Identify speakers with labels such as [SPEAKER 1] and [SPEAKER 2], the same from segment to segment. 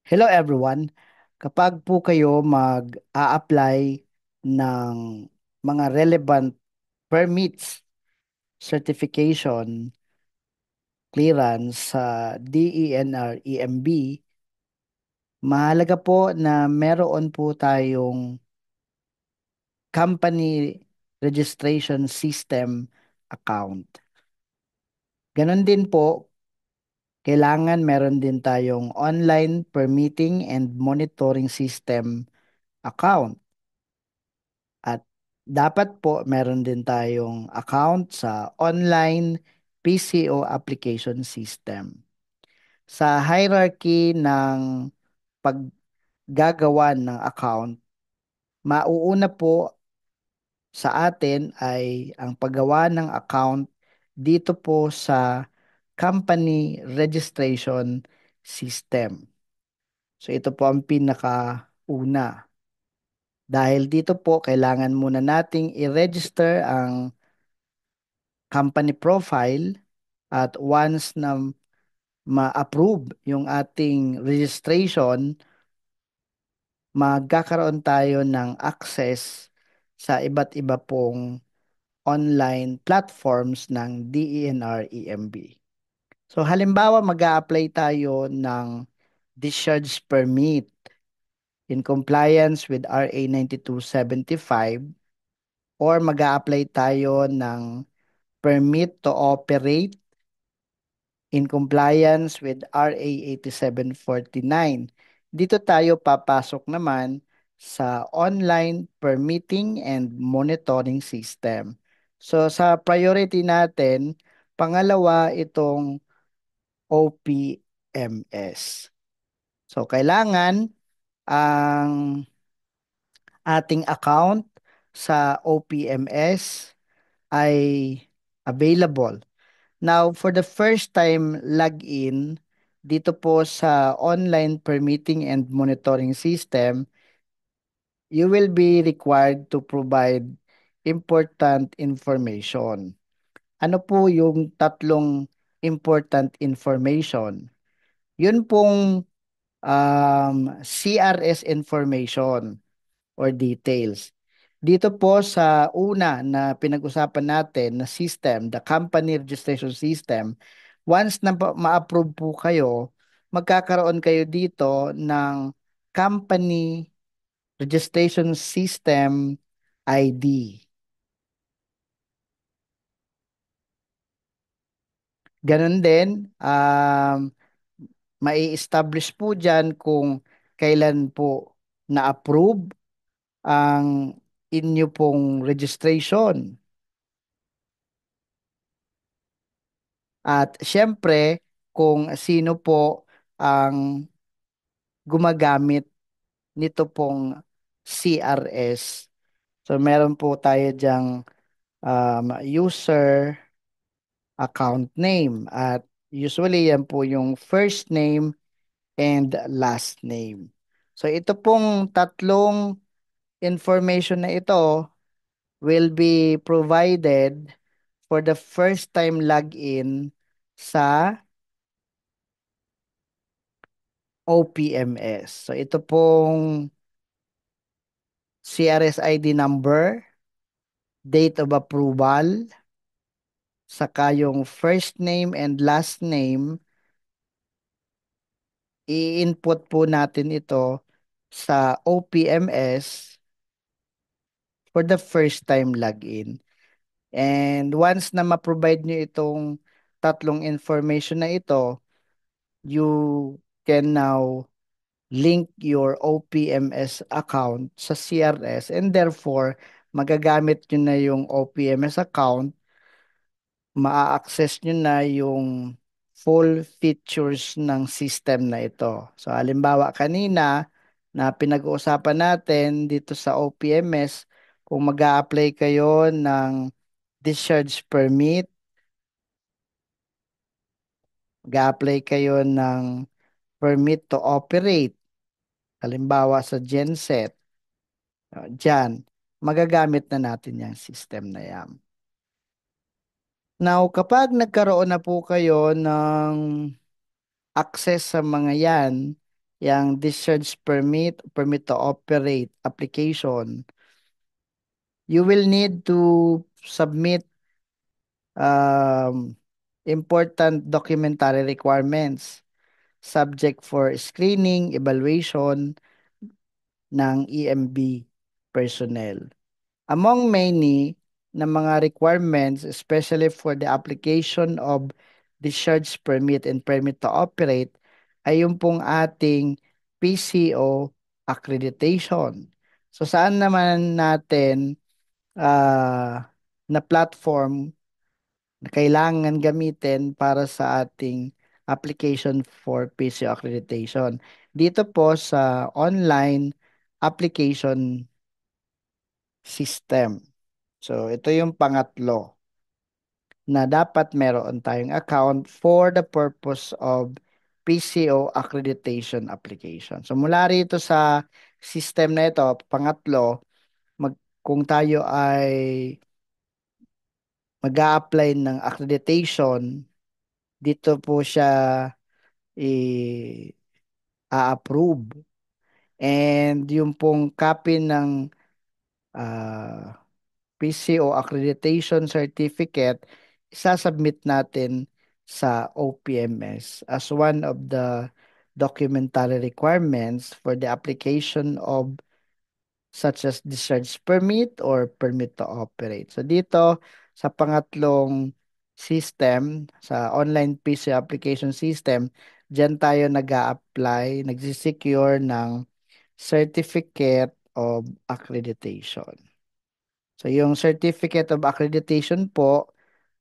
[SPEAKER 1] Hello everyone. Kapag po kayo mag-a-apply ng mga relevant permits, certification, clearance sa DENR EMB, mahalaga po na meron po tayong company registration system account. Ganon din po, kailangan meron din tayong online permitting and monitoring system account. At dapat po meron din tayong account sa online PCO application system. Sa hierarchy ng paggagawa ng account, mauuna po sa atin ay ang paggawa ng account dito po sa company registration system. So ito po ang pinakauna. Dahil dito po, kailangan muna nating i-register ang company profile at once na ma-approve yung ating registration, magkakaroon tayo ng access sa iba't iba pong online platforms ng DENR EMB. So halimbawa mag-a-apply tayo ng discharge permit in compliance with RA 9275 or mag-a-apply tayo ng permit to operate in compliance with RA 8749. Dito tayo papasok naman sa online permitting and monitoring system. So sa priority natin, pangalawa itong OPMS. So kailangan ang ating account sa OPMS ay available. Now, for the first time login dito po sa online permitting and monitoring system, you will be required to provide important information. Ano po yung tatlong important information? Yun pong CRS information or details. Dito po sa una na pinag-usapan natin na system, the company registration system, once na ma-approve po kayo, magkakaroon kayo dito ng company registration system ID. Ganon din, mai-establish po dyan kung kailan po na-approve ang inyo pong registration. At syempre, kung sino po ang gumagamit nito pong CRS. So meron po tayo diyang user account name at usually yan po yung first name and last name. So ito pong tatlong information na ito will be provided for the first time login sa OPMS. So ito pong CRS ID number, date of approval, saka yung first name and last name, i-input po natin ito sa OPMS for the first time login. And once na ma-provide nyo itong tatlong information na ito, you can now link your OPMS account sa CRS and therefore magagamit nyo na yung OPMS account, maa-access nyo na yung full features ng system na ito. So halimbawa kanina na pinag-uusapan natin dito sa OPMS, kung mag-a-apply kayo ng discharge permit, mag-a-apply kayo ng permit to operate, halimbawa sa genset, dyan, magagamit na natin yung system na yan. Now, kapag nagkaroon na po kayo ng access sa mga yan, yung discharge permit, permit to operate application, you will need to submit um, important documentary requirements subject for screening, evaluation ng EMB personnel. Among many na mga requirements, especially for the application of discharge permit and permit to operate, ay yung pong ating PCO accreditation. So saan naman natin na platform na kailangan gamitin para sa ating application for PCO accreditation? Dito po sa online application system. So, ito yung pangatlo na dapat meron tayong account for the purpose of PCO accreditation application. So, mula rito sa system na ito, pangatlo, kung tayo ay mag-a-apply ng accreditation, dito po siya i-approve. And yung pong copy ng ah, PCO accreditation certificate, isasubmit natin sa OPMS as one of the documentary requirements for the application of such as discharge permit or permit to operate. So dito sa pangatlong system, sa online PCO application system, diyan tayo nag-a-apply, nagsisecure ng certificate of accreditation. So yung certificate of accreditation po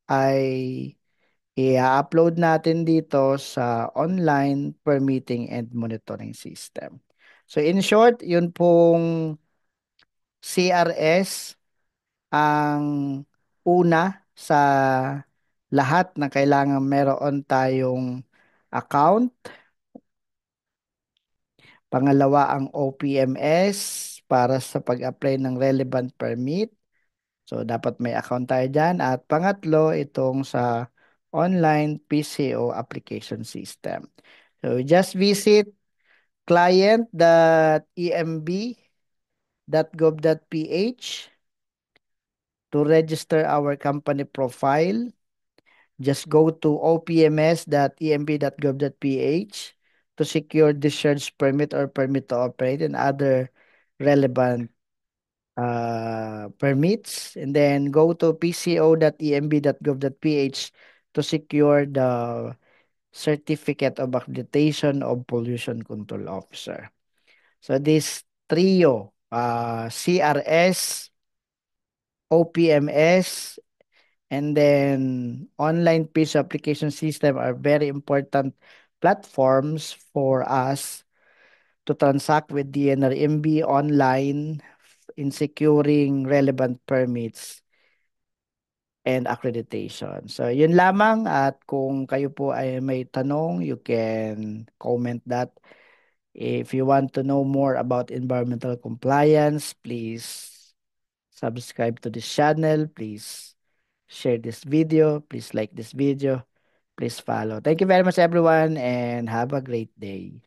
[SPEAKER 1] ay i-upload natin dito sa online permitting and monitoring system. So in short, yun pong CRS ang una sa lahat na kailangan meron tayong account. Pangalawa ang OPMS para sa pag-apply ng relevant permit. So, dapat may account tayo dyan. At pangatlo, itong sa online PCO application system. So, just visit client.emb.gov.ph to register our company profile. Just go to opms.emb.gov.ph to secure discharge permit or permit to operate and other relevant permits, and then go to pco.emb.gov.ph to secure the certificate of accreditation of pollution control officer. So this trio, CRS, OPMS, and then online PIS application system are very important platforms for us to transact with DNRMB online in securing relevant permits and accreditation. So, yun lamang, at kung kayo po ay may tanong, you can comment that. If you want to know more about environmental compliance, please subscribe to this channel. Please share this video. Please like this video. Please follow. Thank you very much, everyone, and have a great day.